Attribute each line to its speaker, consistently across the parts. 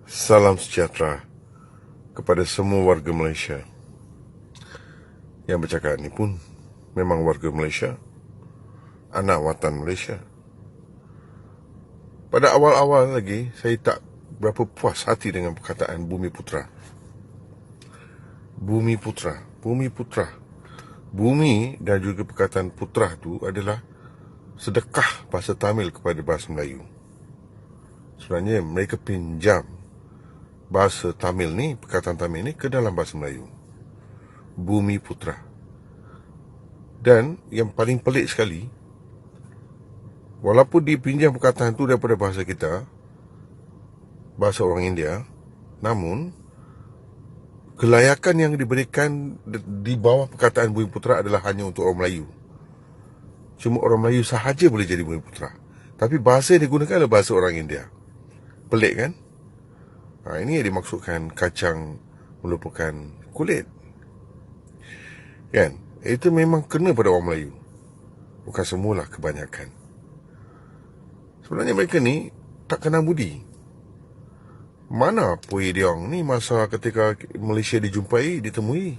Speaker 1: Salam sejahtera kepada semua warga Malaysia. Yang bercakap ni pun memang warga Malaysia, anak watan Malaysia. Pada awal-awal lagi, saya tak berapa puas hati dengan perkataan Bumi Putera. Bumi Putera, Bumi Putera. Bumi dan juga perkataan Putera tu adalah sedekah bahasa Tamil kepada bahasa Melayu. Sebenarnya mereka pinjam bahasa Tamil ni, perkataan Tamil ni ke dalam bahasa Melayu. Bumi Putera. Dan yang paling pelik sekali, walaupun dipinjam perkataan tu daripada bahasa kita, bahasa orang India, namun kelayakan yang diberikan di bawah perkataan Bumi Putera adalah hanya untuk orang Melayu. Cuma orang Melayu sahaja boleh jadi Bumi Putera. Tapi bahasa yang digunakan adalah bahasa orang India. Pelik kan? Ini yang dimaksudkan kacang melupakan kulit. Kan? Itu memang kena pada orang Melayu. Bukan semualah, kebanyakan. Sebenarnya mereka ni tak kenal budi. Mana Puyi Diong ni masa ketika Malaysia ditemui.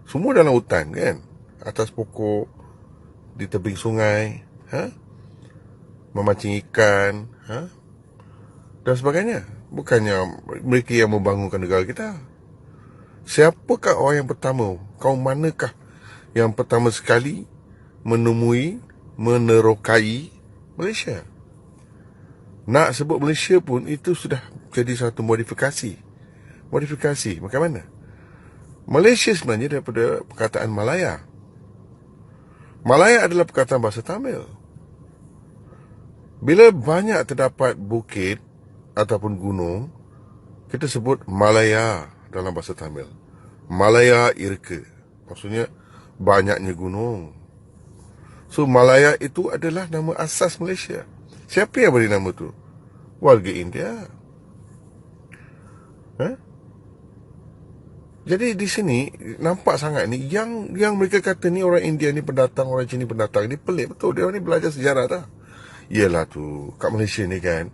Speaker 1: Semua dalam hutan kan? Atas pokok, di tebing sungai, memancing ikan, dan sebagainya. Bukannya mereka yang membangunkan negara kita. Siapakah orang yang pertama? Kaum manakah yang pertama sekali menerokai Malaysia? Nak sebut Malaysia pun itu sudah jadi satu modifikasi. Macam mana? Malaysia sebenarnya daripada perkataan Malaya. Malaya adalah perkataan bahasa Tamil. Bila banyak terdapat bukit ataupun gunung, kita sebut Malaya dalam bahasa Tamil. Malaya Irka. Maksudnya banyaknya gunung. So Malaya itu adalah nama asas Malaysia. Siapa yang beri nama tu? Warga India. Jadi di sini nampak sangat ni yang mereka kata ni orang India ni pendatang, orang Cina pendatang ni pelik betul. Dia ni belajar sejarah tak? Yelah tu, kat Malaysia ni kan,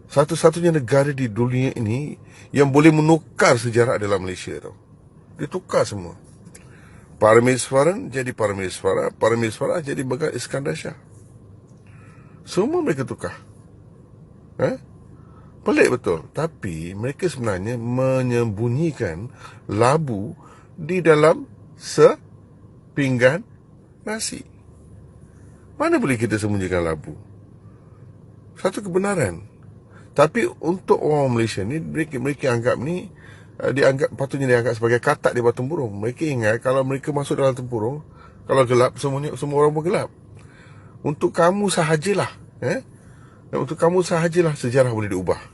Speaker 1: satu-satunya negara di dunia ini yang boleh menukar sejarah adalah Malaysia tau. Dia tukar semua. Parameswaran jadi Parameswara, Parameswara jadi Megat Iskandar Shah. Semua mereka tukar. Pelik betul. Tapi mereka sebenarnya menyembunyikan labu di dalam sepinggan nasi. Mana boleh kita sembunyikan labu? Satu kebenaran. Tapi untuk orang Malaysia ni, mereka anggap ni patutnya dianggap sebagai katak di bawah tempurung. Mereka ingat kalau mereka masuk dalam tempurung, kalau gelap, semua orang pun gelap. Untuk kamu sahajalah, untuk kamu sahajalah sejarah boleh diubah.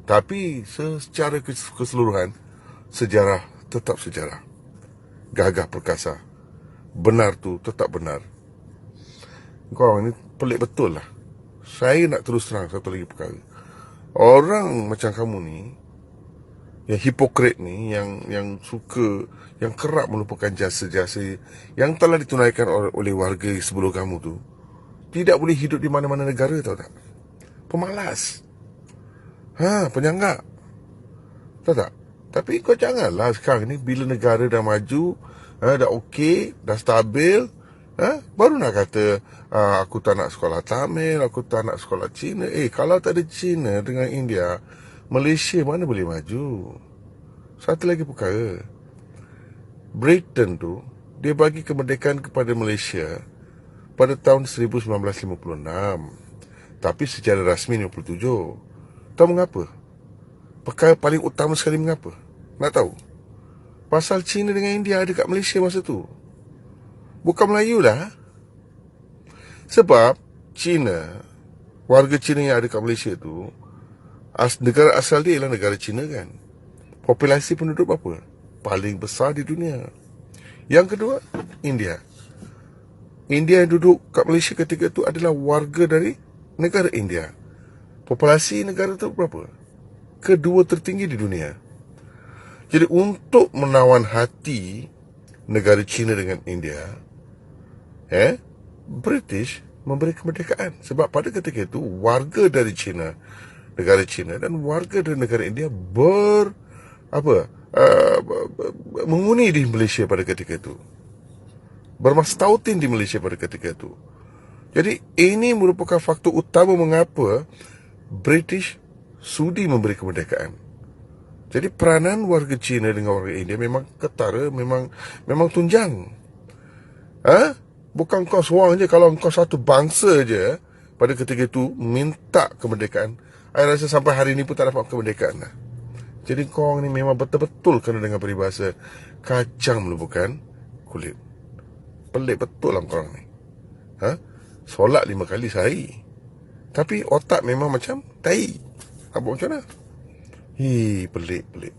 Speaker 1: Tapi secara keseluruhan, sejarah tetap sejarah. Gagah perkasa. Benar tu tetap benar. Kau ni pelik betul lah. Saya nak terus terang satu lagi perkara. Orang macam kamu ni, yang hipokrit ni, yang suka, yang kerap melupakan jasa-jasa yang telah ditunaikan oleh warga sebelum kamu tu, tidak boleh hidup di mana-mana negara, tahu tak? Pemalas. Penyanggap. Tahu tak? Tapi kau janganlah sekarang ni, bila negara dah maju, dah okey, dah stabil, baru nak kata aku tak nak sekolah Tamil, aku tak nak sekolah Cina. Kalau tak ada Cina dengan India, Malaysia mana boleh maju? Satu lagi perkara, Britain tu, dia bagi kemerdekaan kepada Malaysia pada tahun 1956. Tapi secara rasmi 57. Tahu mengapa? Perkara paling utama sekali mengapa? Nak tahu? Pasal Cina dengan India ada kat Malaysia masa tu. Bukan Melayu lah. Sebab Cina, warga Cina yang ada kat Malaysia tu, negara asal dia ialah negara Cina kan. Populasi penduduk berapa? Paling besar di dunia. Yang kedua, India. India yang duduk kat Malaysia ketika itu adalah warga dari negara India. Populasi negara tu berapa? Kedua tertinggi di dunia. Jadi untuk menawan hati negara China dengan India, British memberi kemerdekaan. Sebab pada ketika itu warga dari China negara China dan warga dari negara India menghuni di Malaysia pada ketika itu, bermastautin di Malaysia pada ketika itu. Jadi ini merupakan faktor utama mengapa British sudi memberi kemerdekaan. Jadi peranan warga China dengan warga India memang ketara, memang tunjang. Bukan kau seorang je. Kalau kau satu bangsa je pada ketika itu minta kemerdekaan, saya rasa sampai hari ini pun tak dapat kemerdekaan lah. Jadi kau ni memang betul-betul kena dengan peribahasa kacang melubuhkan kulit. Pelik betul lah korang ni. Solat 5 kali sehari, tapi otak memang macam tai. Apa macam mana? Pelik.